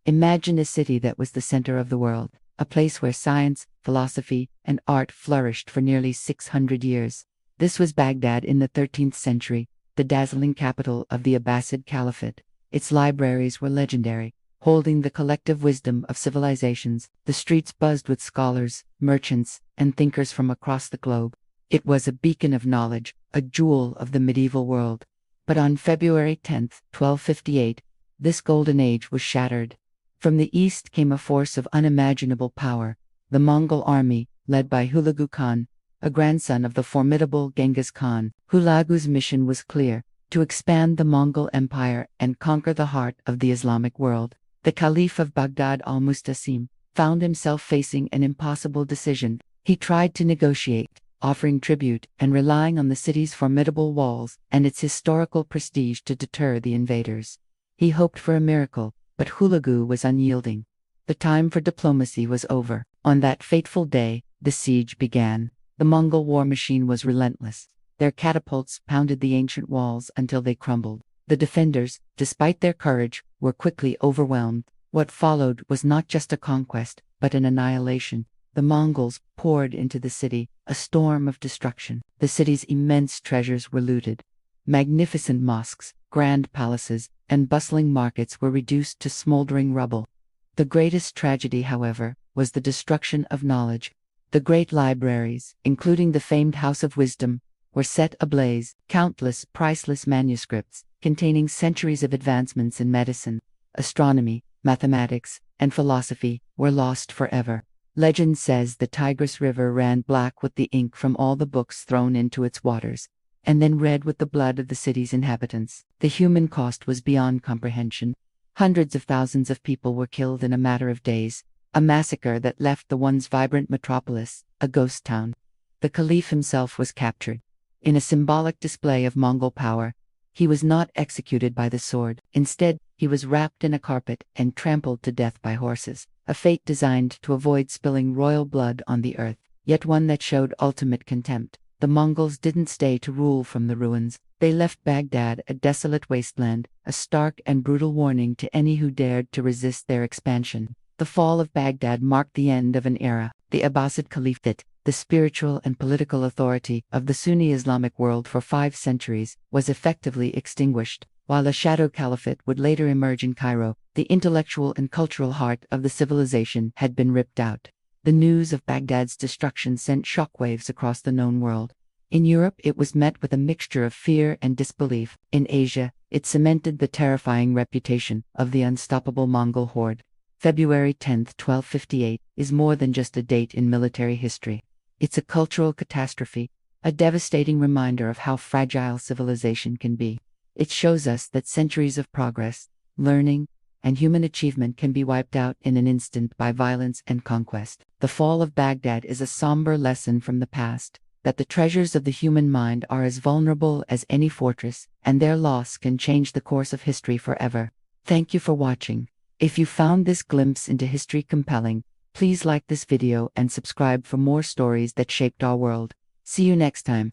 Imagine a city that was the center of the world, a place where science, philosophy, and art flourished for nearly 600 years. This was Baghdad in the 13th century, the dazzling capital of the Abbasid Caliphate. Its libraries were legendary, holding the collective wisdom of civilizations. The streets buzzed with scholars, merchants, and thinkers from across the globe. It was a beacon of knowledge, a jewel of the medieval world. But on February 10, 1258, this golden age was shattered. From the east came a force of unimaginable power, the Mongol army, led by Hulagu Khan, a grandson of the formidable Genghis Khan. Hulagu's mission was clear: to expand the Mongol Empire and conquer the heart of the Islamic world. The Caliph of Baghdad al-Mustasim found himself facing an impossible decision. He tried to negotiate, offering tribute and relying on the city's formidable walls and its historical prestige to deter the invaders. He hoped for a miracle, but Hulagu was unyielding. The time for diplomacy was over. On that fateful day, the siege began. The Mongol war machine was relentless. Their catapults pounded the ancient walls until they crumbled. The defenders, despite their courage, were quickly overwhelmed. What followed was not just a conquest, but an annihilation. The Mongols poured into the city, a storm of destruction. The city's immense treasures were looted. Magnificent mosques, grand palaces, and bustling markets were reduced to smoldering rubble. The greatest tragedy, however, was the destruction of knowledge. The great libraries, including the famed House of Wisdom, were set ablaze. Countless priceless manuscripts, containing centuries of advancements in medicine, astronomy, mathematics, and philosophy, were lost forever. Legend says the Tigris River ran black with the ink from all the books thrown into its waters, and then red with the blood of the city's inhabitants. The human cost was beyond comprehension. Hundreds of thousands of people were killed in a matter of days, a massacre that left the once vibrant metropolis a ghost town. The Caliph himself was captured. In a symbolic display of Mongol power, he was not executed by the sword. Instead, he was wrapped in a carpet and trampled to death by horses, a fate designed to avoid spilling royal blood on the earth, yet one that showed ultimate contempt. The Mongols didn't stay to rule from the ruins. They left Baghdad a desolate wasteland, a stark and brutal warning to any who dared to resist their expansion. The fall of Baghdad marked the end of an era. The Abbasid Caliphate, the spiritual and political authority of the Sunni Islamic world for 5 centuries, was effectively extinguished. While a shadow caliphate would later emerge in Cairo, the intellectual and cultural heart of the civilization had been ripped out. The news of Baghdad's destruction sent shockwaves across the known world. In Europe, it was met with a mixture of fear and disbelief. In Asia, it cemented the terrifying reputation of the unstoppable Mongol horde. February 10, 1258, is more than just a date in military history. It's a cultural catastrophe, a devastating reminder of how fragile civilization can be. It shows us that centuries of progress, learning, and human achievement can be wiped out in an instant by violence and conquest. The fall of Baghdad is a somber lesson from the past, that the treasures of the human mind are as vulnerable as any fortress, and their loss can change the course of history forever. Thank you for watching. If you found this glimpse into history compelling, please like this video and subscribe for more stories that shaped our world. See you next time.